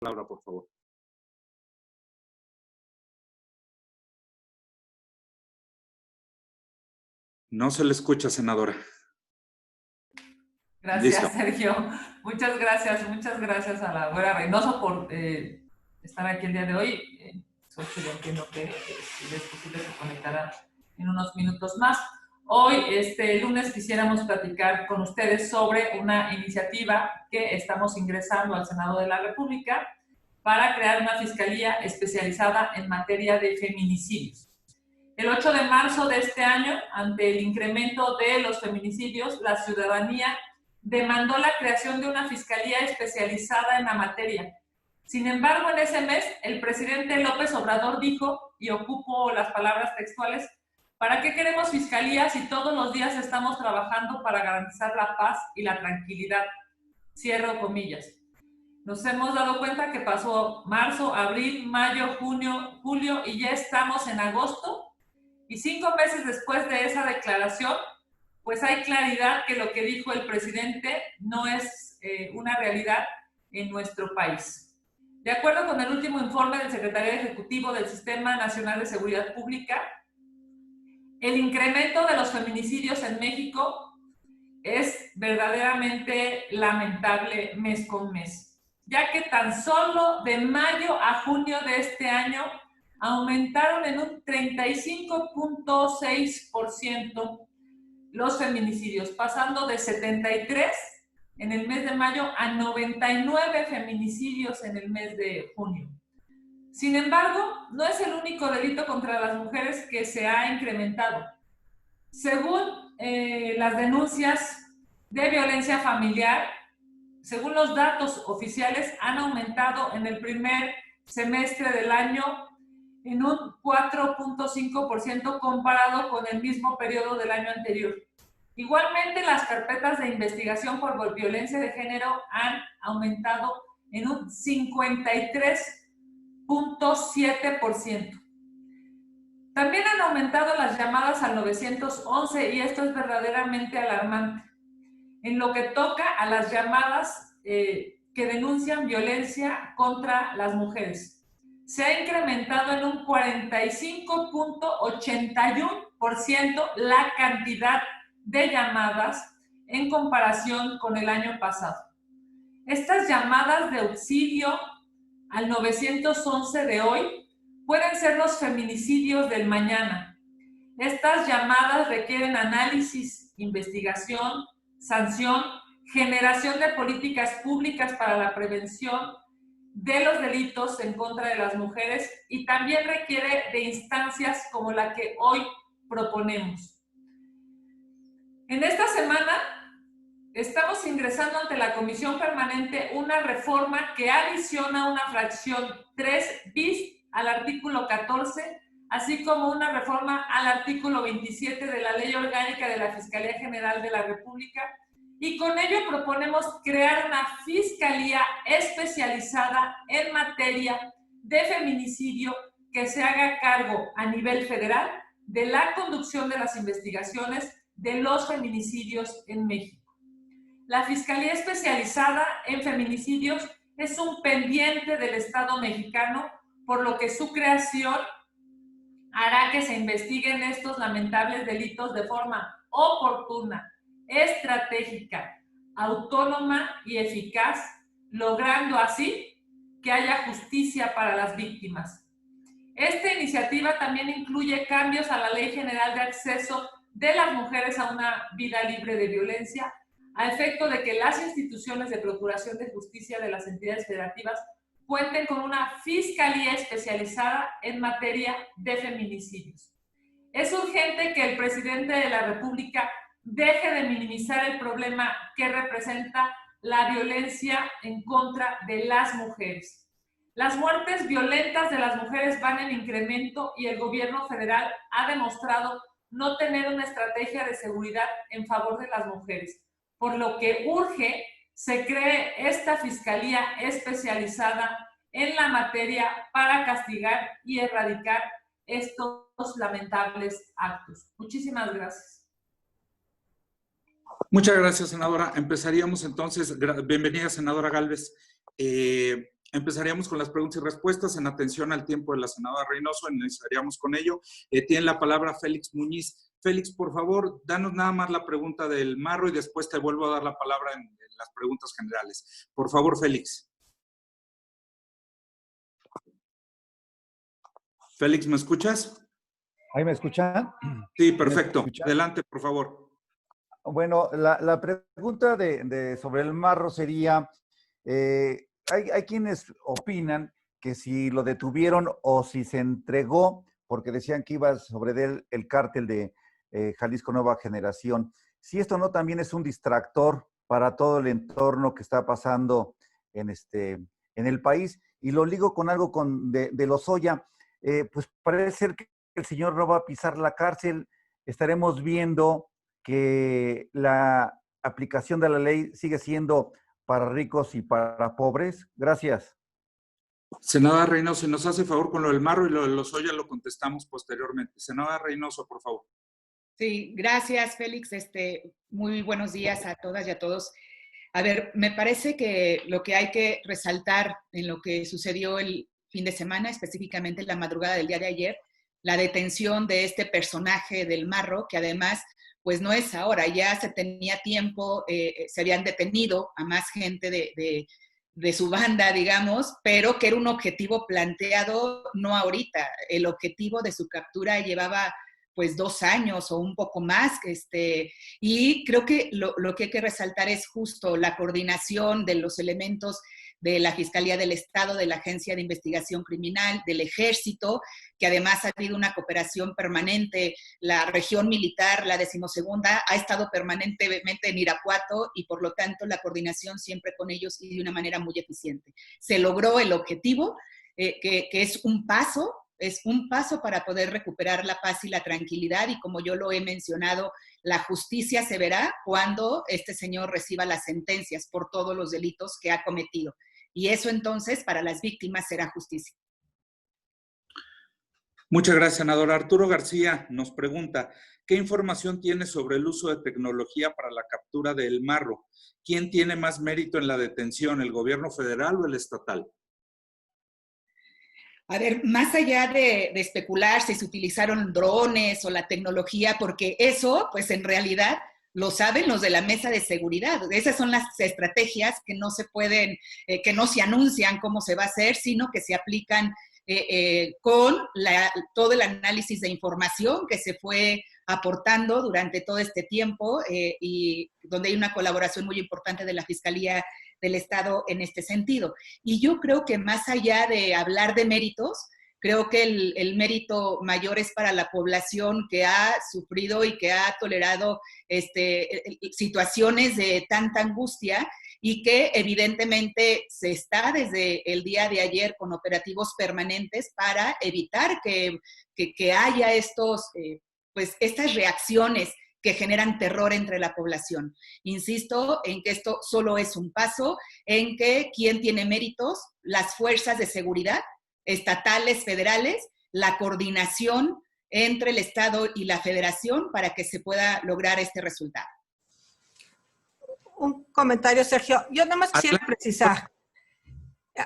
Palabra, por favor. No se le escucha, senadora. Gracias, Listo. Sergio. Muchas gracias a la abuela Reynoso por estar aquí el día de hoy. Soy yo entiendo que es posible que se conectará en unos minutos más. Hoy, lunes, quisiéramos platicar con ustedes sobre una iniciativa que estamos ingresando al Senado de la República para crear una fiscalía especializada en materia de feminicidios. El 8 de marzo de este año, ante el incremento de los feminicidios, la ciudadanía demandó la creación de una fiscalía especializada en la materia. Sin embargo, en ese mes, el presidente López Obrador dijo, y ocupo las palabras textuales, ¿para qué queremos fiscalía si todos los días estamos trabajando para garantizar la paz y la tranquilidad? Cierro comillas. Nos hemos dado cuenta que pasó marzo, abril, mayo, junio, julio y ya estamos en agosto. Y 5 meses después de esa declaración, pues hay claridad que lo que dijo el presidente no es una realidad en nuestro país. De acuerdo con el último informe del Secretariado Ejecutivo del Sistema Nacional de Seguridad Pública, el incremento de los feminicidios en México es verdaderamente lamentable mes con mes, ya que tan solo de mayo a junio de este año aumentaron en un 35.6% los feminicidios, pasando de 73 en el mes de mayo a 99 feminicidios en el mes de junio. Sin embargo, no es el único delito contra las mujeres que se ha incrementado. Según las denuncias de violencia familiar, según los datos oficiales, han aumentado en el primer semestre del año en un 4.5% comparado con el mismo periodo del año anterior. Igualmente, las carpetas de investigación por violencia de género han aumentado en un 53.7%. También han aumentado las llamadas al 911 y esto es verdaderamente alarmante. En lo que toca a las llamadas que denuncian violencia contra las mujeres, se ha incrementado en un 45.81% la cantidad de llamadas en comparación con el año pasado. Estas llamadas de auxilio al 911 de hoy pueden ser los feminicidios del mañana. Estas llamadas requieren análisis, investigación, sanción, generación de políticas públicas para la prevención de los delitos en contra de las mujeres y también requiere de instancias como la que hoy proponemos. En esta semana estamos ingresando ante la Comisión Permanente una reforma que adiciona una fracción 3 bis al artículo 14, así como una reforma al artículo 27 de la Ley Orgánica de la Fiscalía General de la República, y con ello proponemos crear una fiscalía especializada en materia de feminicidio que se haga cargo a nivel federal de la conducción de las investigaciones de los feminicidios en México. La Fiscalía Especializada en Feminicidios es un pendiente del Estado mexicano, por lo que su creación hará que se investiguen estos lamentables delitos de forma oportuna, estratégica, autónoma y eficaz, logrando así que haya justicia para las víctimas. Esta iniciativa también incluye cambios a la Ley General de Acceso de las Mujeres a una Vida Libre de Violencia, a efecto de que las instituciones de procuración de justicia de las entidades federativas cuenten con una fiscalía especializada en materia de feminicidios. Es urgente que el presidente de la República deje de minimizar el problema que representa la violencia en contra de las mujeres. Las muertes violentas de las mujeres van en incremento y el gobierno federal ha demostrado no tener una estrategia de seguridad en favor de las mujeres, por lo que urge se cree esta fiscalía especializada en la materia para castigar y erradicar estos lamentables actos. Muchísimas gracias. Muchas gracias, senadora. Empezaríamos entonces. Bienvenida, senadora Gálvez. Empezaríamos con las preguntas y respuestas en atención al tiempo de la senadora Reynoso. Iniciaríamos con ello. Tiene la palabra Félix Muñiz. Félix, por favor, danos nada más la pregunta del marro y después te vuelvo a dar la palabra en las preguntas generales. Por favor, Félix. Félix, ¿me escuchas? ¿Ahí me escuchan? Sí, perfecto. Adelante, por favor. Bueno, la pregunta sobre el marro sería, hay quienes opinan que si lo detuvieron o si se entregó, porque decían que iba sobre él el cártel de Jalisco Nueva Generación. Si esto no también es un distractor para todo el entorno que está pasando en el país. Y lo ligo con algo de Lozoya. Pues parece ser que el señor no va a pisar la cárcel. Estaremos viendo que la aplicación de la ley sigue siendo para ricos y para pobres. Gracias. Senadora Reynoso, nos hace favor con lo del marro y lo de Lozoya lo contestamos posteriormente. Senadora Reynoso, por favor. Sí, gracias, Félix. Muy buenos días a todas y a todos. A ver, me parece que lo que hay que resaltar en lo que sucedió el fin de semana, específicamente en la madrugada del día de ayer, la detención de este personaje del marro, que además, pues no es ahora, ya se tenía tiempo, se habían detenido a más gente de su banda, digamos, pero que era un objetivo planteado no ahorita. El objetivo de su captura llevaba pues 2 años o un poco más, y creo que lo que hay que resaltar es justo la coordinación de los elementos de la Fiscalía del Estado, de la Agencia de Investigación Criminal, del Ejército, que además ha habido una cooperación permanente. La región militar, la 12ª, ha estado permanentemente en Irapuato y por lo tanto la coordinación siempre con ellos y de una manera muy eficiente. Se logró el objetivo, que es un paso para poder recuperar la paz y la tranquilidad, y como yo lo he mencionado, la justicia se verá cuando este señor reciba las sentencias por todos los delitos que ha cometido. Y eso entonces para las víctimas será justicia. Muchas gracias, senador. Arturo García nos pregunta, ¿qué información tiene sobre el uso de tecnología para la captura del marro? ¿Quién tiene más mérito en la detención, el gobierno federal o el estatal? A ver, más allá de especular si se utilizaron drones o la tecnología, porque eso, pues en realidad lo saben los de la mesa de seguridad. Esas son las estrategias que no se pueden, que no se anuncian cómo se va a hacer, sino que se aplican con todo el análisis de información que se fue aportando durante todo este tiempo, y donde hay una colaboración muy importante de la Fiscalía del Estado en este sentido. Y yo creo que más allá de hablar de méritos, creo que el mérito mayor es para la población que ha sufrido y que ha tolerado situaciones de tanta angustia, y que evidentemente se está desde el día de ayer con operativos permanentes para evitar que haya estas reacciones que generan terror entre la población. Insisto en que esto solo es un paso, en que quien tiene méritos, las fuerzas de seguridad, estatales, federales, la coordinación entre el Estado y la Federación para que se pueda lograr este resultado. Un comentario, Sergio. Yo nada más quisiera precisar.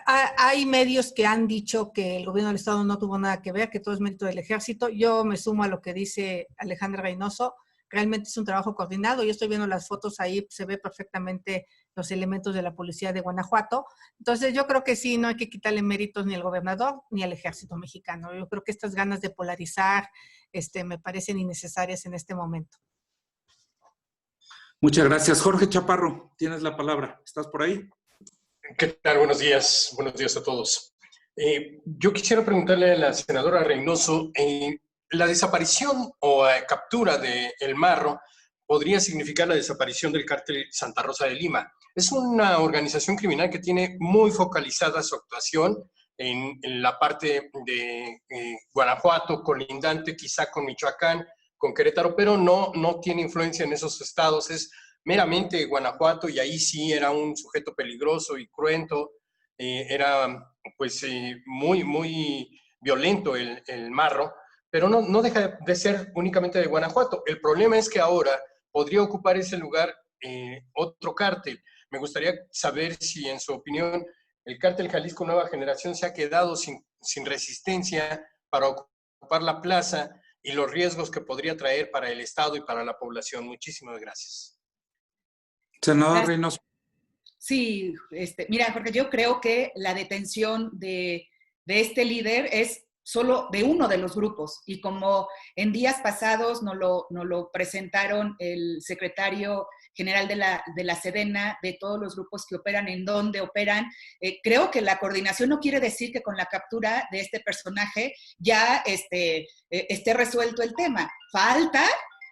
Hay medios que han dicho que el gobierno del Estado no tuvo nada que ver, que todo es mérito del Ejército. Yo me sumo a lo que dice Alejandra Reynoso. Realmente es un trabajo coordinado. Yo estoy viendo las fotos ahí, se ve perfectamente los elementos de la policía de Guanajuato. Entonces yo creo que sí, no hay que quitarle méritos ni al gobernador ni al Ejército mexicano. Yo creo que estas ganas de polarizar me parecen innecesarias en este momento. Muchas gracias. Jorge Chaparro, tienes la palabra. ¿Estás por ahí? ¿Qué tal? Buenos días a todos. Yo quisiera preguntarle a la senadora Reynoso, la desaparición o captura de El Marro podría significar la desaparición del cártel Santa Rosa de Lima. Es una organización criminal que tiene muy focalizada su actuación en la parte de Guanajuato, colindante quizá con Michoacán, con Querétaro, pero no tiene influencia en esos estados. Es meramente Guanajuato, y ahí sí era un sujeto peligroso y cruento. Era pues muy violento el marro, pero no deja de ser únicamente de Guanajuato. El problema es que ahora podría ocupar ese lugar otro cártel. Me gustaría saber si, en su opinión, el Cártel Jalisco Nueva Generación se ha quedado sin resistencia para ocupar la plaza y los riesgos que podría traer para el Estado y para la población. Muchísimas gracias. Senador Reynoso. Sí, mira, porque yo creo que la detención de este líder es solo de uno de los grupos, y como en días pasados nos lo presentaron el secretario general de la Sedena, de todos los grupos que operan, en dónde operan, creo que la coordinación no quiere decir que con la captura de este personaje ya esté resuelto el tema. Falta,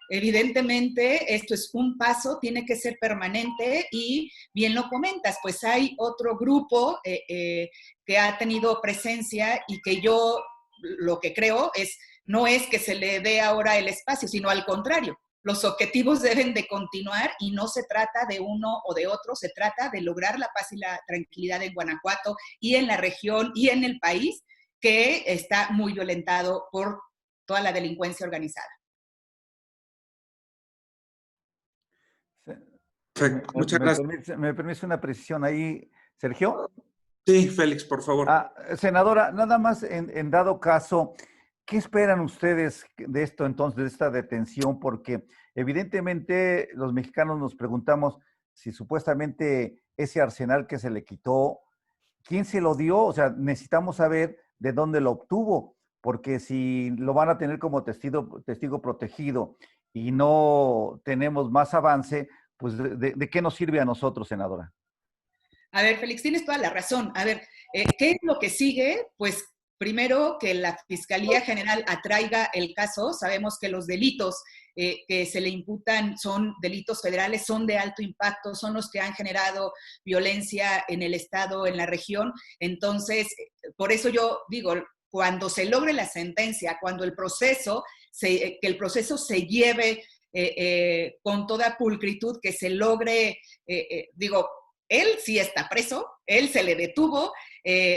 evidentemente, esto es un paso, tiene que ser permanente, y bien lo comentas, pues hay otro grupo que ha tenido presencia, y que yo lo que creo no es que se le dé ahora el espacio, sino al contrario. Los objetivos deben de continuar, y no se trata de uno o de otro, se trata de lograr la paz y la tranquilidad en Guanajuato y en la región y en el país, que está muy violentado por toda la delincuencia organizada. Muchas gracias. ¿Me permite una precisión ahí, Sergio? Sí, Félix, por favor. Senadora, nada más en dado caso, ¿qué esperan ustedes de esto entonces, de esta detención? Porque evidentemente los mexicanos nos preguntamos si supuestamente ese arsenal que se le quitó, ¿quién se lo dio? O sea, necesitamos saber de dónde lo obtuvo, porque si lo van a tener como testigo protegido y no tenemos más avance, pues ¿de qué nos sirve a nosotros, senadora? A ver, Félix, tienes toda la razón. A ver, ¿qué es lo que sigue? Pues primero, que la Fiscalía General atraiga el caso. Sabemos que los delitos que se le imputan son delitos federales, son de alto impacto, son los que han generado violencia en el Estado, en la región. Entonces, por eso yo digo, cuando se logre la sentencia, cuando el proceso que el proceso se lleve con toda pulcritud, que se logre, digo, él sí está preso, él se le detuvo.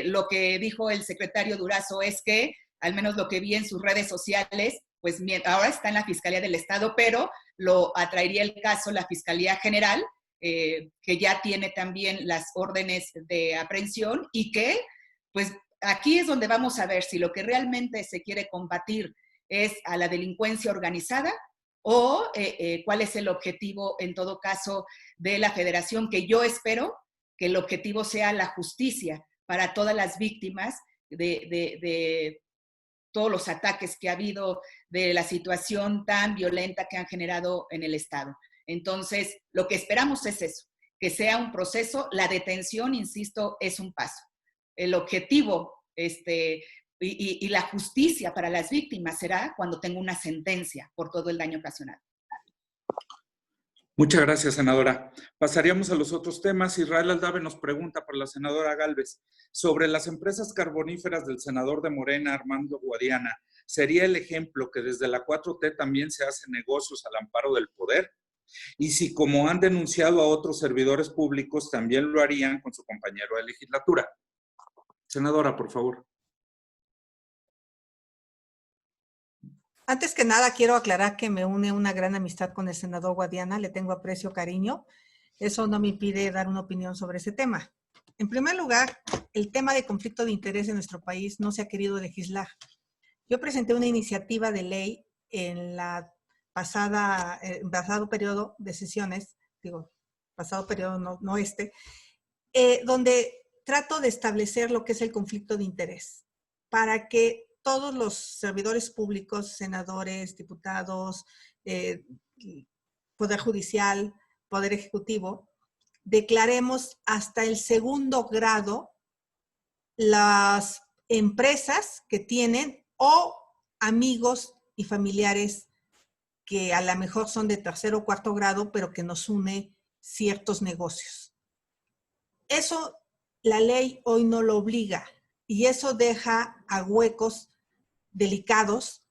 Lo que dijo el secretario Durazo es que, al menos lo que vi en sus redes sociales, pues ahora está en la Fiscalía del Estado, pero lo atraería el caso la Fiscalía General, que ya tiene también las órdenes de aprehensión, y que, pues, aquí es donde vamos a ver si lo que realmente se quiere combatir es a la delincuencia organizada, o cuál es el objetivo, en todo caso, de la Federación, que yo espero que el objetivo sea la justicia para todas las víctimas de todos los ataques que ha habido, de la situación tan violenta que han generado en el Estado. Entonces, lo que esperamos es eso, que sea un proceso. La detención, insisto, es un paso. El objetivo y la justicia para las víctimas será cuando tenga una sentencia por todo el daño ocasionado. Muchas gracias, senadora. Pasaríamos a los otros temas. Israel Aldave nos pregunta por la senadora Gálvez sobre las empresas carboníferas del senador de Morena, Armando Guadiana. ¿Sería el ejemplo que desde la 4T también se hacen negocios al amparo del poder? Y si, como han denunciado a otros servidores públicos, también lo harían con su compañero de legislatura. Senadora, por favor. Antes que nada, quiero aclarar que me une una gran amistad con el senador Guadiana, le tengo aprecio, cariño. Eso no me impide dar una opinión sobre ese tema. En primer lugar, el tema de conflicto de interés en nuestro país no se ha querido legislar. Yo presenté una iniciativa de ley en la pasado periodo de sesiones, pasado periodo, no donde trato de establecer lo que es el conflicto de interés, para que todos los servidores públicos, senadores, diputados, Poder Judicial, Poder Ejecutivo, declaremos hasta el segundo grado las empresas que tienen o amigos y familiares que a lo mejor son de tercer o cuarto grado, pero que nos une ciertos negocios. Eso la ley hoy no lo obliga, y eso deja a huecos delicados.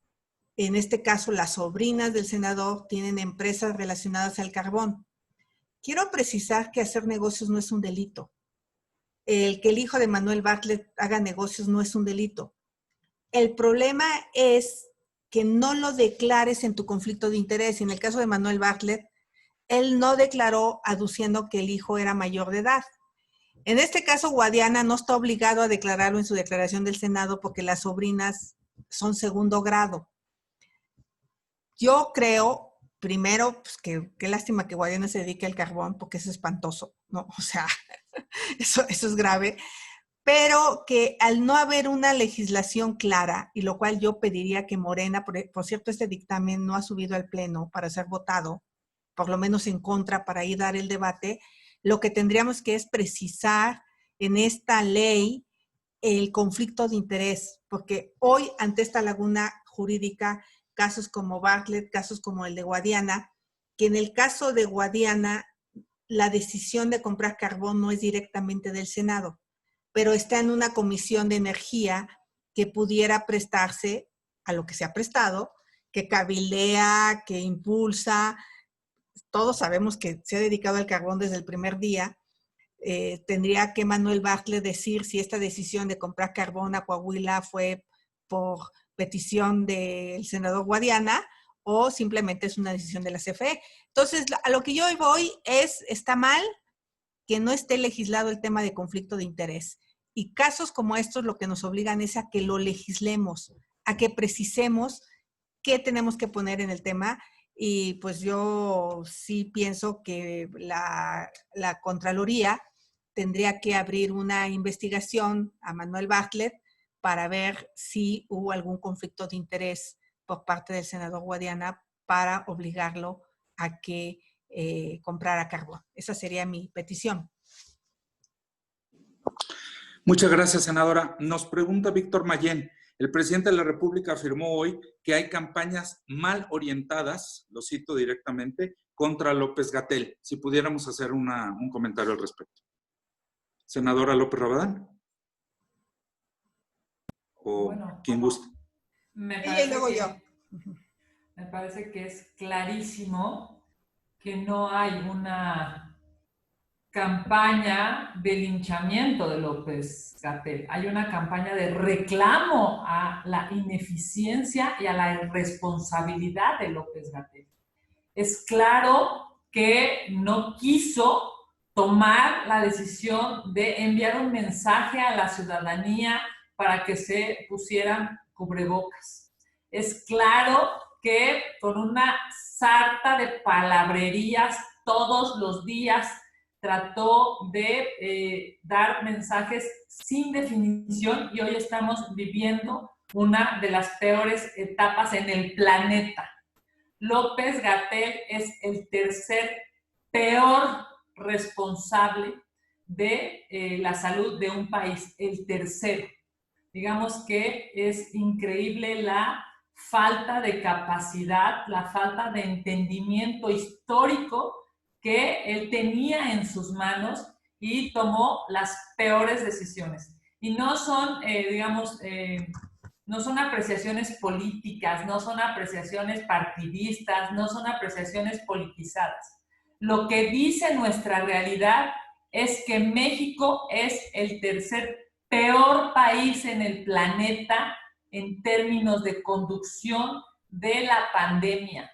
En este caso, las sobrinas del senador tienen empresas relacionadas al carbón. Quiero precisar que hacer negocios no es un delito. El que el hijo de Manuel Bartlett haga negocios no es un delito. El problema es que no lo declares en tu conflicto de interés. En el caso de Manuel Bartlett, él no declaró aduciendo que el hijo era mayor de edad. En este caso, Guadiana no está obligado a declararlo en su declaración del Senado porque las sobrinas son segundo grado. Yo creo, primero, pues que qué lástima que Guadiana se dedique al carbón porque es espantoso, ¿no? O sea, eso es grave. Pero que al no haber una legislación clara, y lo cual yo pediría que Morena, por cierto, este dictamen no ha subido al Pleno para ser votado, por lo menos en contra, para ir a dar el debate, lo que tendríamos que es precisar en esta ley el conflicto de interés, porque hoy ante esta laguna jurídica, casos como Bartlett, casos como el de Guadiana, que en el caso de Guadiana, la decisión de comprar carbón no es directamente del Senado, pero está en una comisión de energía que pudiera prestarse a lo que se ha prestado, que cabildea, que impulsa. Todos sabemos que se ha dedicado al carbón desde el primer día. Tendría que Manuel Bartlett decir si esta decisión de comprar carbón a Coahuila fue por petición del senador Guadiana o simplemente es una decisión de la CFE. Entonces, a lo que yo voy es, está mal que no esté legislado el tema de conflicto de interés. Y casos como estos lo que nos obligan es a que lo legislemos, a que precisemos qué tenemos que poner en el tema. Y pues yo sí pienso que la Contraloría tendría que abrir una investigación a Manuel Bartlett para ver si hubo algún conflicto de interés por parte del senador Guadiana para obligarlo a que comprara carbón. Esa sería mi petición. Muchas gracias, senadora. Nos pregunta Víctor Mayén. El presidente de la República afirmó hoy que hay campañas mal orientadas, lo cito directamente, contra López-Gatell. Si pudiéramos hacer un comentario al respecto. Senadora López Rabadán. O bueno, quien guste. Me parece que es clarísimo que no hay una campaña de linchamiento de López-Gatell. Hay una campaña de reclamo a la ineficiencia y a la irresponsabilidad de López-Gatell. Es claro que no quiso tomar la decisión de enviar un mensaje a la ciudadanía para que se pusieran cubrebocas. Es claro que con una sarta de palabrerías todos los días trató de dar mensajes sin definición y hoy estamos viviendo una de las peores etapas en el planeta. López-Gatell es el tercer peor responsable de la salud de un país, el tercero. Digamos que es increíble la falta de capacidad, la falta de entendimiento histórico que él tenía en sus manos y tomó las peores decisiones. Y no son, no son apreciaciones políticas, no son apreciaciones partidistas, no son apreciaciones politizadas. Lo que dice nuestra realidad es que México es el tercer peor país en el planeta en términos de conducción de la pandemia.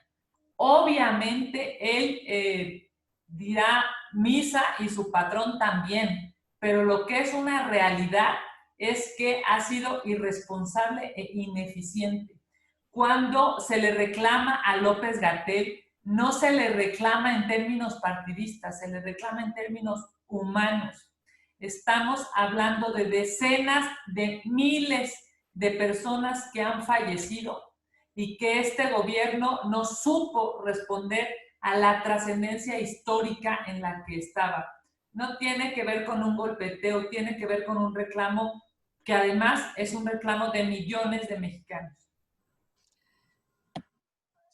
Obviamente, él dirá misa y su patrón también, pero lo que es una realidad es que ha sido irresponsable e ineficiente. Cuando se le reclama a López-Gatell, no se le reclama en términos partidistas, se le reclama en términos humanos. Estamos hablando de decenas de miles de personas que han fallecido y que este gobierno no supo responder a la trascendencia histórica en la que estaba. No tiene que ver con un golpeteo, tiene que ver con un reclamo que además es un reclamo de millones de mexicanos.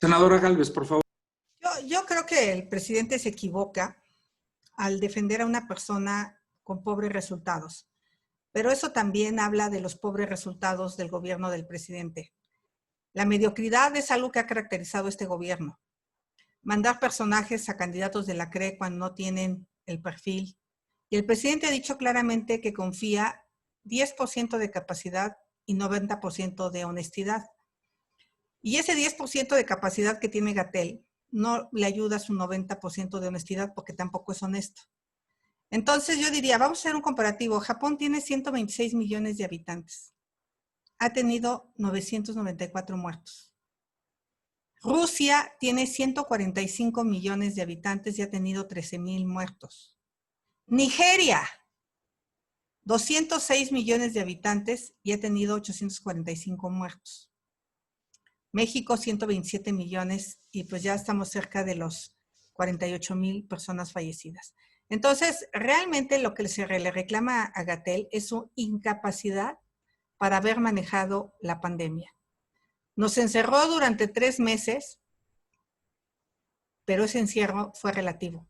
Senadora Gálvez, por favor. Yo creo que el presidente se equivoca al defender a una persona con pobres resultados, pero eso también habla de los pobres resultados del gobierno del presidente. La mediocridad es algo que ha caracterizado este gobierno. Mandar personajes a candidatos de la CRE cuando no tienen el perfil. Y el presidente ha dicho claramente que confía 10% de capacidad y 90% de honestidad. Y ese 10% de capacidad que tiene Gatell no le ayuda a su 90% de honestidad porque tampoco es honesto. Entonces yo diría, vamos a hacer un comparativo. Japón tiene 126 millones de habitantes. Ha tenido 994 muertos. Rusia tiene 145 millones de habitantes y ha tenido 13,000 muertos. Nigeria, 206 millones de habitantes y ha tenido 845 muertos. México, 127 millones y pues ya estamos cerca de los 48,000 personas fallecidas. Entonces, realmente lo que se le reclama a Gatell es su incapacidad para haber manejado la pandemia. Nos encerró durante 3 meses, pero ese encierro fue relativo.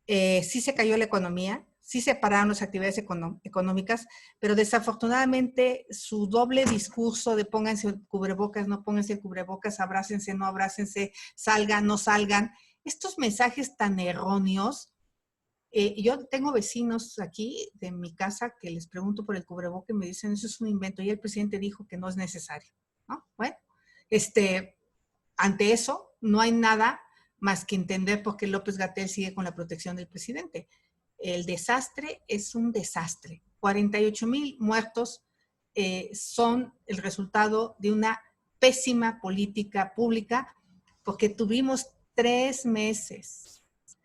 Sí se cayó la economía, sí se pararon las actividades económicas, pero desafortunadamente su doble discurso de pónganse el cubrebocas, no pónganse el cubrebocas, abrácense, no abrácense, salgan, no salgan, estos mensajes tan erróneos. Yo tengo vecinos aquí de mi casa que les pregunto por el cubreboca y me dicen, eso es un invento, y el presidente dijo que no es necesario, ¿no? Bueno, ante eso no hay nada más que entender por qué López-Gatell sigue con la protección del presidente. El desastre es un desastre. 48,000 muertos son el resultado de una pésima política pública porque tuvimos 3 meses.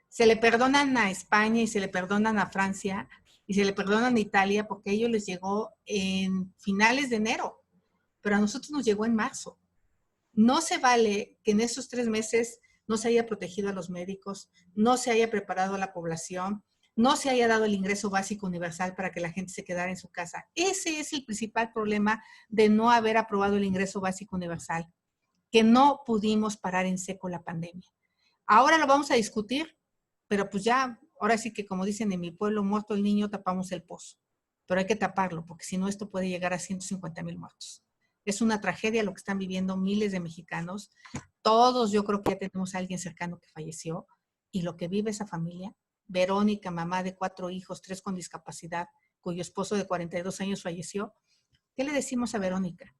Se le perdonan a España y se le perdonan a Francia y se le perdonan a Italia porque a ellos les llegó en finales de enero, pero a nosotros nos llegó en marzo. No se vale que en esos 3 meses no se haya protegido a los médicos, no se haya preparado a la población, no se haya dado el ingreso básico universal para que la gente se quedara en su casa. Ese es el principal problema de no haber aprobado el ingreso básico universal, que no pudimos parar en seco la pandemia. Ahora lo vamos a discutir, pero pues ya, ahora sí que como dicen en mi pueblo, muerto el niño, tapamos el pozo. Pero hay que taparlo, porque si no esto puede llegar a 150,000 muertos. Es una tragedia lo que están viviendo miles de mexicanos. Todos yo creo que ya tenemos a alguien cercano que falleció. Y lo que vive esa familia, Verónica, mamá de 4 hijos, 3 con discapacidad, cuyo esposo de 42 años falleció. ¿Qué le decimos a Verónica?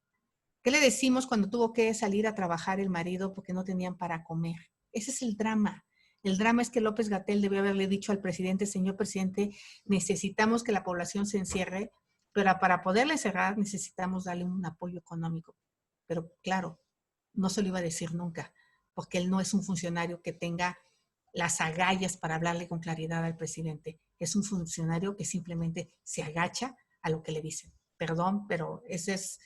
¿Qué le decimos cuando tuvo que salir a trabajar el marido porque no tenían para comer? Ese es el drama. El drama es que López-Gatell debió haberle dicho al presidente, señor presidente, necesitamos que la población se encierre, pero para poderle encerrar necesitamos darle un apoyo económico. Pero claro, no se lo iba a decir nunca, porque él no es un funcionario que tenga las agallas para hablarle con claridad al presidente. Es un funcionario que simplemente se agacha a lo que le dicen. Perdón, pero ese es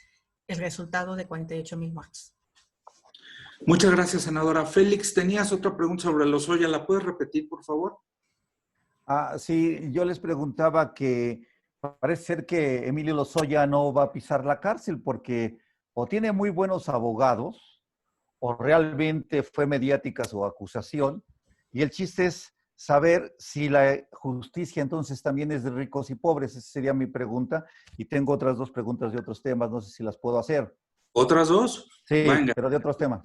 el resultado de 48,000 muertos. Muchas gracias, senadora. Félix, tenías otra pregunta sobre Lozoya. ¿La puedes repetir, por favor? Sí, yo les preguntaba que parece ser que Emilio Lozoya no va a pisar la cárcel porque o tiene muy buenos abogados o realmente fue mediática su acusación. Y el chiste es saber si la justicia entonces también es de ricos y pobres. Esa sería mi pregunta. Y tengo otras 2 preguntas de otros temas. No sé si las puedo hacer. ¿Otras 2? Sí, venga, pero de otros temas.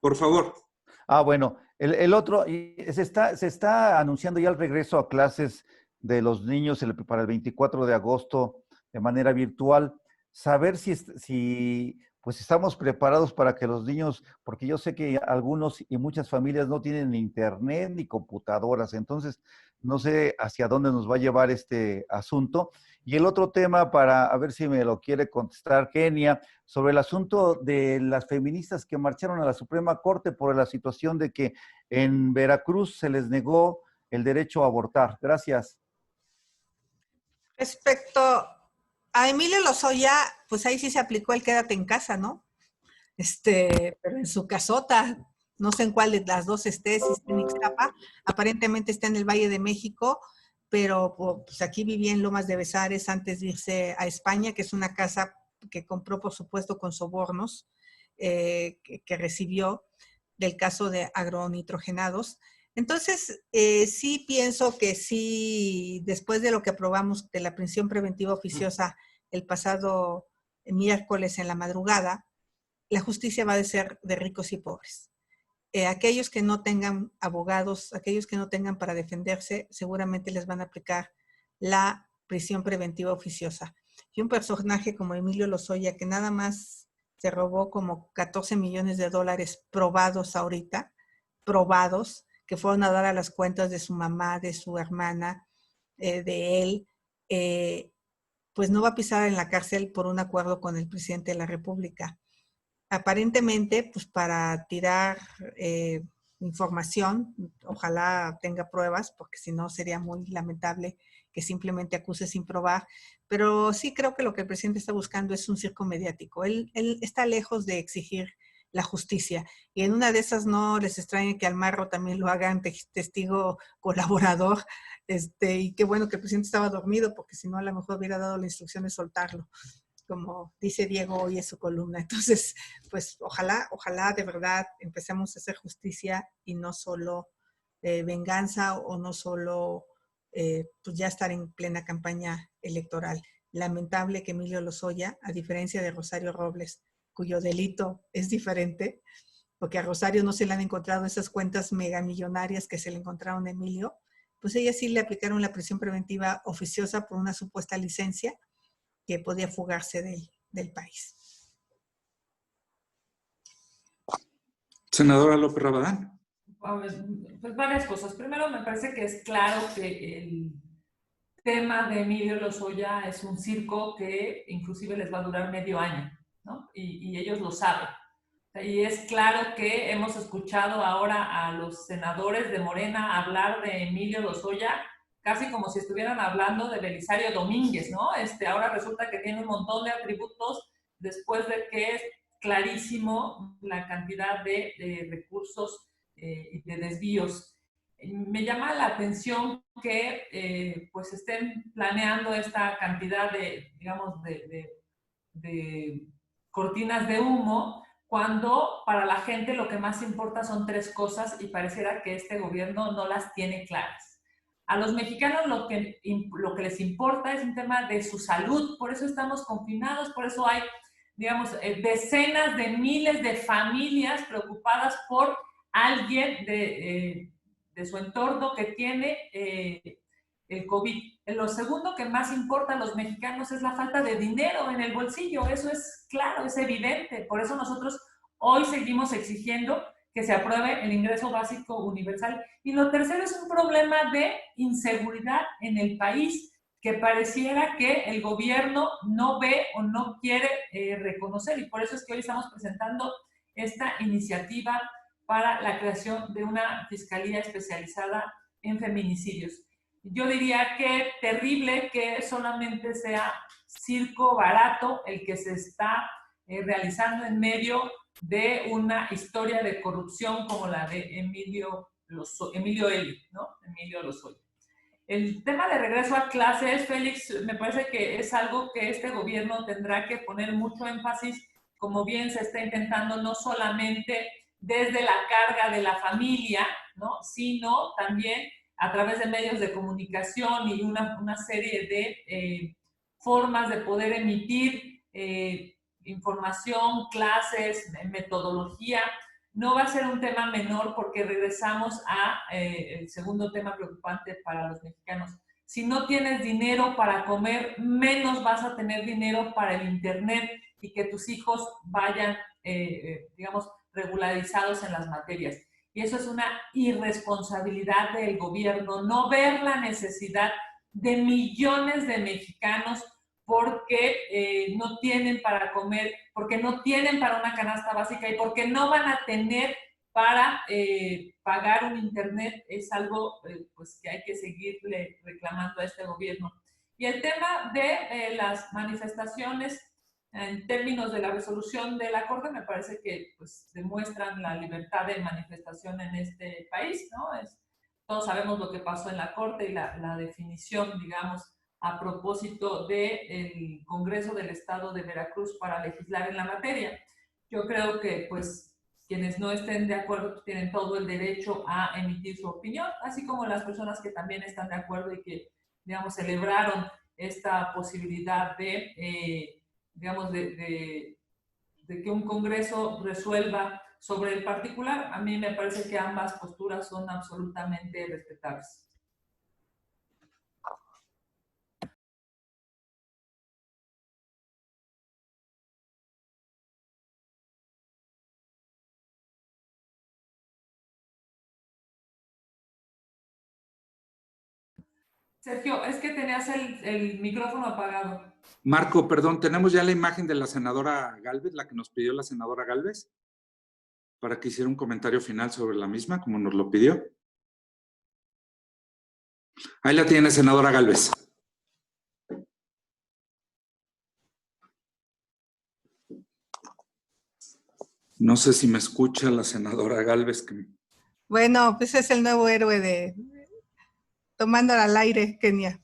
por favor. Bueno, el otro, se está anunciando ya el regreso a clases de los niños para el 24 de agosto de manera virtual. Saber si pues estamos preparados para que los niños, porque yo sé que algunos y muchas familias no tienen ni internet ni computadoras, entonces no sé hacia dónde nos va a llevar este asunto. Y el otro tema, para a ver si me lo quiere contestar Kenia, sobre el asunto de las feministas que marcharon a la Suprema Corte por la situación de que en Veracruz se les negó el derecho a abortar. Gracias. Respecto a Emilio Lozoya, pues ahí sí se aplicó el quédate en casa, ¿no? Pero en su casota, no sé en cuál de las 2 esté, si está en Ixtapa, aparentemente está en el Valle de México, pero pues aquí vivía en Lomas de Besares antes de irse a España, que es una casa que compró, por supuesto, con sobornos que recibió del caso de agronitrogenados. Entonces, sí pienso que sí, después de lo que aprobamos de la prisión preventiva oficiosa el pasado miércoles en la madrugada, la justicia va a ser de ricos y pobres. Aquellos que no tengan abogados, aquellos que no tengan para defenderse, seguramente les van a aplicar la prisión preventiva oficiosa. Y un personaje como Emilio Lozoya, que nada más se robó como 14 millones de dólares probados ahorita, probados, que fueron a dar a las cuentas de su mamá, de su hermana, de él, pues no va a pisar en la cárcel por un acuerdo con el presidente de la República. Aparentemente, pues para tirar información, ojalá tenga pruebas, porque si no sería muy lamentable que simplemente acuse sin probar, pero sí creo que lo que el presidente está buscando es un circo mediático. Él está lejos de exigir la justicia, y en una de esas no les extrañe que al Marro también lo hagan testigo colaborador, y qué bueno que el presidente estaba dormido, porque si no a lo mejor hubiera dado la instrucción de soltarlo, como dice Diego hoy en su columna. Entonces, pues ojalá de verdad empecemos a hacer justicia y no solo venganza, o no solo pues ya estar en plena campaña electoral. Lamentable que Emilio Lozoya, a diferencia de Rosario Robles, cuyo delito es diferente, porque a Rosario no se le han encontrado esas cuentas megamillonarias que se le encontraron a Emilio, pues ella sí le aplicaron la prisión preventiva oficiosa por una supuesta licencia que podía fugarse del país. Senadora López Rabadán. Pues varias cosas. Primero, me parece que es claro que el tema de Emilio Lozoya es un circo que inclusive les va a durar medio año, ¿no? Y ellos lo saben. Y es claro que hemos escuchado ahora a los senadores de Morena hablar de Emilio Lozoya casi como si estuvieran hablando de Belisario Domínguez, ¿no? Ahora resulta que tiene un montón de atributos después de que es clarísimo la cantidad de recursos y de desvíos. Me llama la atención que pues estén planeando esta cantidad de, digamos, de cortinas de humo, cuando para la gente lo que más importa son tres cosas y pareciera que este gobierno no las tiene claras. A los mexicanos lo que les importa es un tema de su salud, por eso estamos confinados, por eso hay, digamos, decenas de miles de familias preocupadas por alguien de su entorno que tiene el COVID. Lo segundo que más importa a los mexicanos es la falta de dinero en el bolsillo. Eso es claro, es evidente. Por eso nosotros hoy seguimos exigiendo que se apruebe el ingreso básico universal. Y lo tercero es un problema de inseguridad en el país que pareciera que el gobierno no ve o no quiere reconocer. Y por eso es que hoy estamos presentando esta iniciativa para la creación de una fiscalía especializada en feminicidios. Yo diría que terrible que solamente sea circo barato el que se está realizando en medio de una historia de corrupción como la de Emilio Eli, ¿no? Emilio Lozoya. El tema de regreso a clases, Félix, me parece que es algo que este gobierno tendrá que poner mucho énfasis, como bien se está intentando, no solamente desde la carga de la familia, ¿no? Sino también a través de medios de comunicación y una serie de formas de poder emitir información, clases, metodología. No va a ser un tema menor porque regresamos a el segundo tema preocupante para los mexicanos. Si no tienes dinero para comer, menos vas a tener dinero para el internet y que tus hijos vayan, digamos, regularizados en las materias. Y eso es una irresponsabilidad del gobierno, no ver la necesidad de millones de mexicanos porque no tienen para comer, porque no tienen para una canasta básica y porque no van a tener para pagar un internet. Es algo pues que hay que seguirle reclamando a este gobierno. Y el tema de las manifestaciones en términos de la resolución de la Corte, me parece que pues, demuestran la libertad de manifestación en este país, ¿no? Todos sabemos lo que pasó en la Corte y la definición, digamos, a propósito del Congreso del Estado de Veracruz para legislar en la materia. Yo creo que, pues, quienes no estén de acuerdo tienen todo el derecho a emitir su opinión, así como las personas que también están de acuerdo y que, digamos, celebraron esta posibilidad de digamos, de que un Congreso resuelva sobre el particular. A mí me parece que ambas posturas son absolutamente respetables. Sergio, es que tenías el micrófono apagado. Marco, perdón, ¿tenemos ya la imagen de la senadora Gálvez, la que nos pidió la senadora Gálvez? Para que hiciera un comentario final sobre la misma, como nos lo pidió. Ahí la tiene, senadora Gálvez. No sé si me escucha la senadora Gálvez. Bueno, pues es el nuevo héroe de tomándola al aire, Kenia.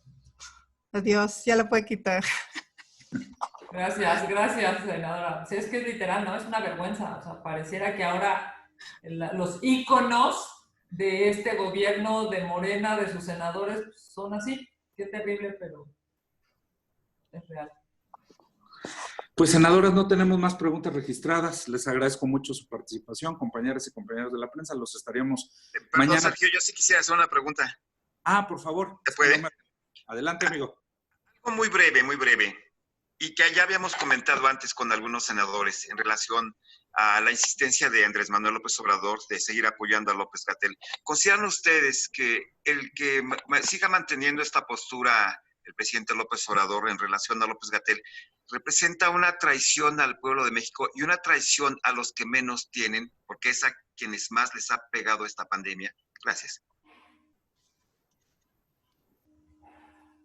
Adiós, ya la puede quitar. Gracias, senadora. Sí, es que es literal, ¿no? Es una vergüenza. O sea, pareciera que ahora los íconos de este gobierno de Morena, de sus senadores, son así. Qué terrible, pero es real. Pues, senadoras, no tenemos más preguntas registradas. Les agradezco mucho su participación, compañeras y compañeros de la prensa. Los estaríamos mañana. Sergio, yo sí quisiera hacer una pregunta. Ah, por favor. ¿Se puede? Adelante, amigo. Algo muy breve. Y que ya habíamos comentado antes con algunos senadores en relación a la insistencia de Andrés Manuel López Obrador de seguir apoyando a López-Gatell. ¿Consideran ustedes que el que siga manteniendo esta postura el presidente López Obrador en relación a López-Gatell representa una traición al pueblo de México y una traición a los que menos tienen, porque es a quienes más les ha pegado esta pandemia? Gracias.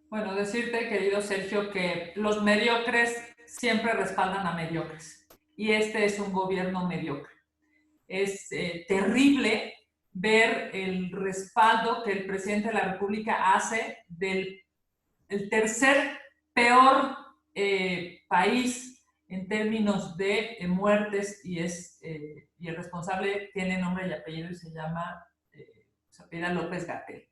Bueno, decirte, querido Sergio, que los mediocres siempre respaldan a mediocres. Y este es un gobierno mediocre. Es terrible ver el respaldo que el presidente de la República hace del tercer peor país en términos de muertes y el responsable tiene nombre y apellido y se apellida López-Gatell.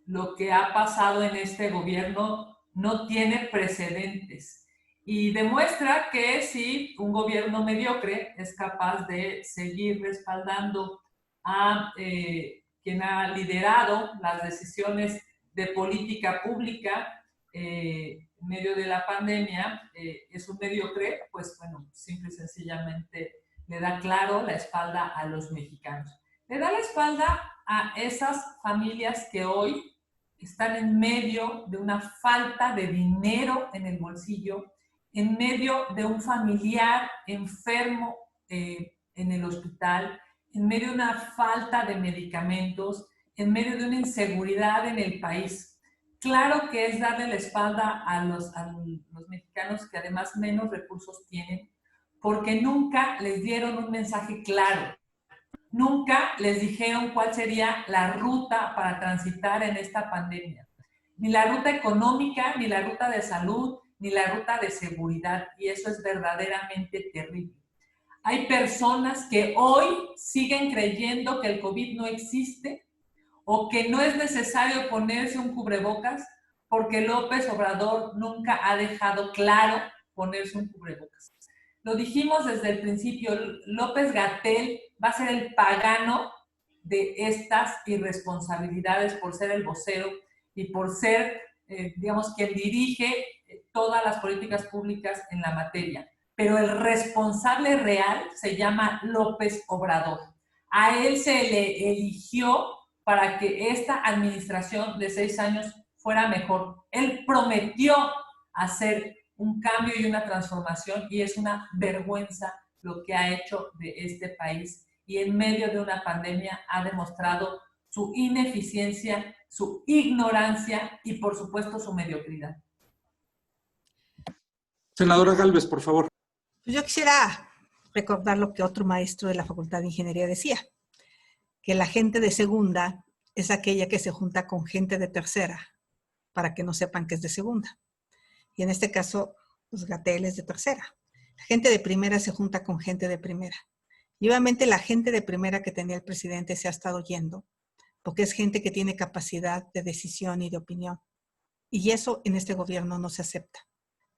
Lo que ha pasado en este gobierno no tiene precedentes y demuestra que si un gobierno mediocre es capaz de seguir respaldando a quien ha liderado las decisiones de política pública en medio de la pandemia, es un mediocre, pues bueno, simple y sencillamente le da claro la espalda a los mexicanos. Le da la espalda a esas familias que hoy están en medio de una falta de dinero en el bolsillo, en medio de un familiar enfermo en el hospital, en medio de una falta de medicamentos, en medio de una inseguridad en el país. Claro que es darle la espalda a los mexicanos que además menos recursos tienen, porque nunca les dieron un mensaje claro. Nunca les dijeron cuál sería la ruta para transitar en esta pandemia. Ni la ruta económica, ni la ruta de salud, ni la ruta de seguridad. Y eso es verdaderamente terrible. Hay personas que hoy siguen creyendo que el COVID no existe o que no es necesario ponerse un cubrebocas porque López Obrador nunca ha dejado claro ponerse un cubrebocas. Lo dijimos desde el principio, López-Gatell va a ser el pagano de estas irresponsabilidades por ser el vocero y por ser, digamos, quien dirige todas las políticas públicas en la materia. Pero el responsable real se llama López Obrador. A él se le eligió para que esta administración de 6 años fuera mejor. Él prometió hacer un cambio y una transformación y es una vergüenza lo que ha hecho de este país y en medio de una pandemia ha demostrado su ineficiencia, su ignorancia y por supuesto su mediocridad. Senadora Gálvez, por favor. Yo quisiera recordar lo que otro maestro de la Facultad de Ingeniería decía, que la gente de segunda es aquella que se junta con gente de tercera para que no sepan que es de segunda. Y en este caso, los Gatell es de tercera. La gente de primera se junta con gente de primera. Y obviamente la gente de primera que tenía el presidente se ha estado yendo, porque es gente que tiene capacidad de decisión y de opinión. Y eso en este gobierno no se acepta.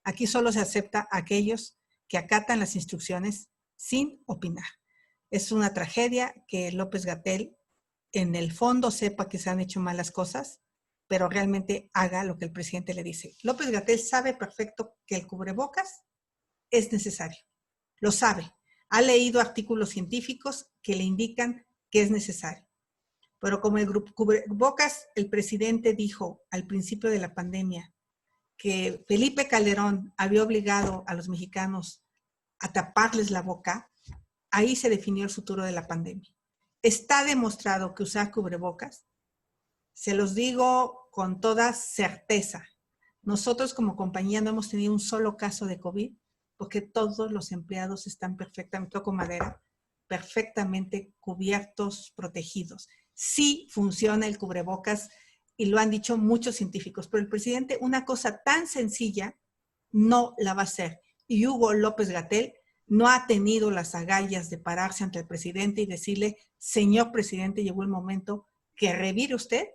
Aquí solo se acepta a aquellos que acatan las instrucciones sin opinar. Es una tragedia que López-Gatell en el fondo sepa que se han hecho malas cosas, pero realmente haga lo que el presidente le dice. López-Gatell sabe perfecto que el cubrebocas es necesario. Lo sabe. Ha leído artículos científicos que le indican que es necesario. Pero como el grupo cubrebocas, el presidente dijo al principio de la pandemia que Felipe Calderón había obligado a los mexicanos a taparles la boca, ahí se definió el futuro de la pandemia. Está demostrado que usar cubrebocas, se los digo con toda certeza, nosotros como compañía no hemos tenido un solo caso de COVID porque todos los empleados están perfectamente, toco madera, perfectamente cubiertos, protegidos. Sí funciona el cubrebocas y lo han dicho muchos científicos, pero el presidente una cosa tan sencilla no la va a hacer. Y Hugo López-Gatell no ha tenido las agallas de pararse ante el presidente y decirle, señor presidente, llegó el momento que revire usted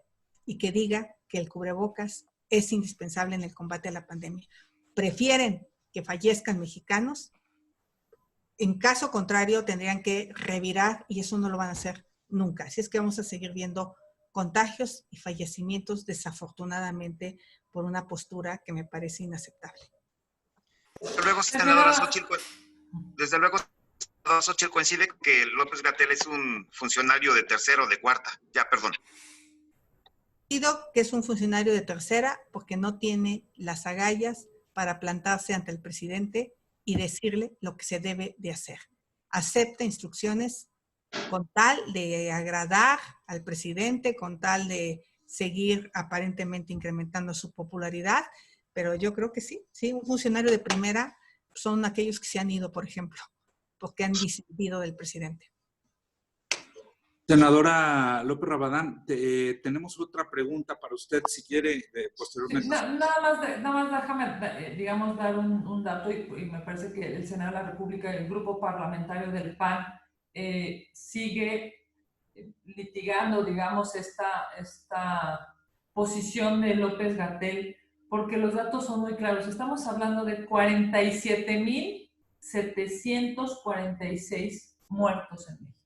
y que diga que el cubrebocas es indispensable en el combate a la pandemia. Prefieren que fallezcan mexicanos. En caso contrario, tendrían que revirar y eso no lo van a hacer nunca. Así es que vamos a seguir viendo contagios y fallecimientos, desafortunadamente, por una postura que me parece inaceptable. Desde luego, senadora Xóchitl, coincide que López-Gatell es un funcionario de tercera o de cuarta. Ya, perdón. Digo que es un funcionario de tercera porque no tiene las agallas para plantarse ante el presidente y decirle lo que se debe de hacer. Acepta instrucciones con tal de agradar al presidente, con tal de seguir aparentemente incrementando su popularidad, pero yo creo que sí, un funcionario de primera son aquellos que se han ido, por ejemplo, porque han disendido del presidente. Senadora López Rabadán, tenemos otra pregunta para usted, si quiere, posteriormente. Sí, nada más déjame, digamos, dar un dato y me parece que el Senado de la República y el grupo parlamentario del PAN sigue litigando, digamos, esta posición de López-Gatell, porque los datos son muy claros. Estamos hablando de 47,746 muertos en México.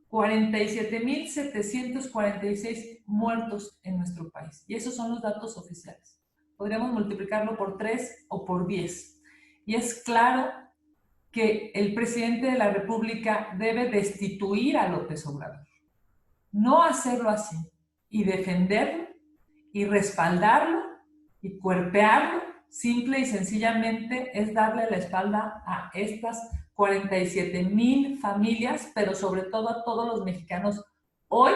47,746 muertos en nuestro país. Y esos son los datos oficiales. Podríamos multiplicarlo por 3 o por 10. Y es claro que el presidente de la República debe destituir a López Obrador. No hacerlo así y defenderlo y respaldarlo y cuerpearlo, simple y sencillamente es darle la espalda a estas 47,000 familias, pero sobre todo a todos los mexicanos hoy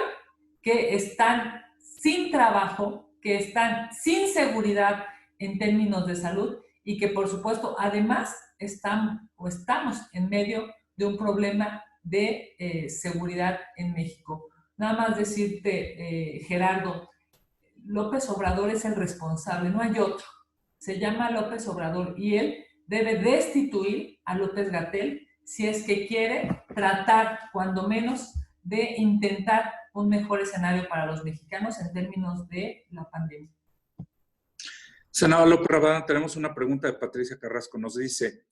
que están sin trabajo, que están sin seguridad en términos de salud y que por supuesto además estamos en medio de un problema de seguridad en México. Nada más decirte, Gerardo, López Obrador es el responsable, no hay otro. Se llama López Obrador y él debe destituir a López-Gatell si es que quiere tratar, cuando menos, de intentar un mejor escenario para los mexicanos en términos de la pandemia. Senador López Rabadán, tenemos una pregunta de Patricia Carrasco. Nos dice,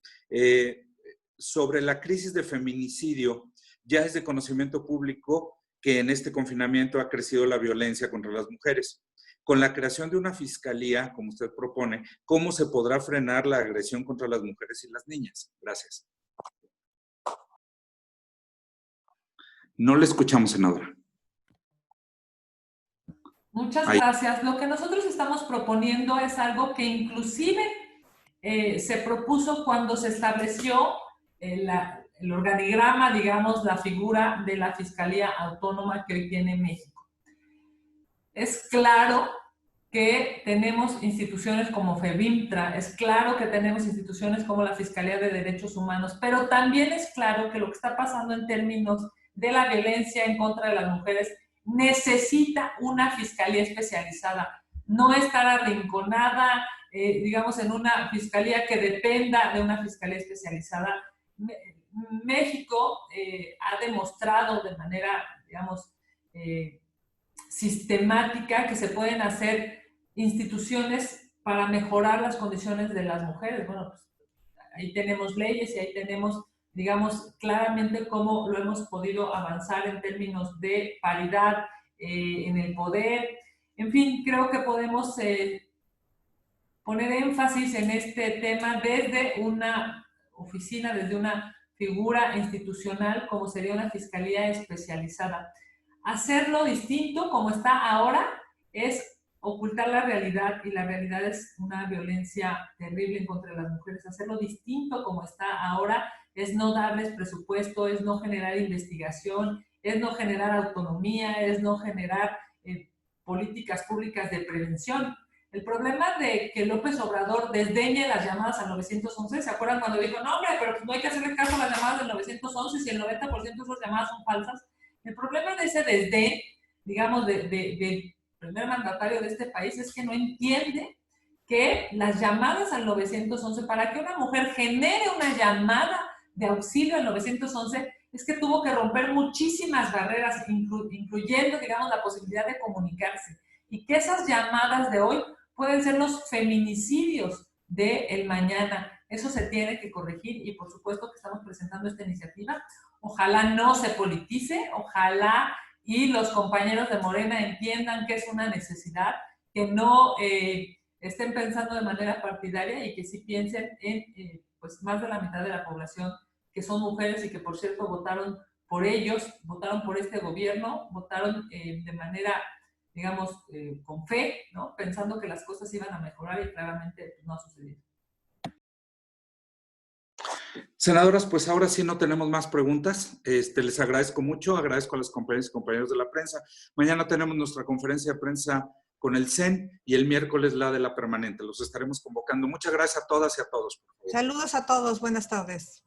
sobre la crisis de feminicidio, ya es de conocimiento público que en este confinamiento ha crecido la violencia contra las mujeres. Con la creación de una fiscalía, como usted propone, ¿cómo se podrá frenar la agresión contra las mujeres y las niñas? Gracias. No le escuchamos, senadora. Muchas gracias. Lo que nosotros estamos proponiendo es algo que inclusive se propuso cuando se estableció el organigrama, digamos, la figura de la Fiscalía Autónoma que hoy tiene México. Es claro que tenemos instituciones como FEBIMTRA, es claro que tenemos instituciones como la Fiscalía de Derechos Humanos, pero también es claro que lo que está pasando en términos de la violencia en contra de las mujeres necesita una fiscalía especializada, no estar arrinconada, digamos, en una fiscalía que dependa de una fiscalía especializada. México ha demostrado de manera, digamos, sistemática que se pueden hacer instituciones para mejorar las condiciones de las mujeres. Bueno, pues ahí tenemos leyes y ahí tenemos, digamos, claramente cómo lo hemos podido avanzar en términos de paridad en el poder. En fin, creo que podemos poner énfasis en este tema desde una oficina, desde una figura institucional como sería una fiscalía especializada. Hacerlo distinto como está ahora es ocultar la realidad, y la realidad es una violencia terrible en contra de las mujeres. Hacerlo distinto como está ahora es no darles presupuesto, es no generar investigación, es no generar autonomía, es no generar políticas públicas de prevención. El problema de que López Obrador desdeñe las llamadas al 911, ¿se acuerdan cuando dijo, no hombre, pero pues no hay que hacerle caso a las llamadas del 911 si el 90% de esas llamadas son falsas? El problema de ese desdén, digamos, del primer mandatario de este país es que no entiende que las llamadas al 911, para que una mujer genere una llamada de auxilio al 911, es que tuvo que romper muchísimas barreras, incluyendo, digamos, la posibilidad de comunicarse. Y que esas llamadas de hoy pueden ser los feminicidios del mañana. Eso se tiene que corregir, y por supuesto que estamos presentando esta iniciativa. Ojalá no se politice, ojalá y los compañeros de Morena entiendan que es una necesidad, que no estén pensando de manera partidaria, y que sí piensen en pues más de la mitad de la población que son mujeres y que, por cierto, votaron por ellos, votaron por este gobierno, votaron de manera, digamos, con fe, ¿no? Pensando que las cosas iban a mejorar, y claramente no ha sucedido. Senadoras, pues ahora sí no tenemos más preguntas. Les agradezco mucho, agradezco a las compañeras y compañeros de la prensa. Mañana tenemos nuestra conferencia de prensa con el CEN y el miércoles la de la permanente. Los estaremos convocando. Muchas gracias a todas y a todos. Por favor. Saludos a todos, buenas tardes.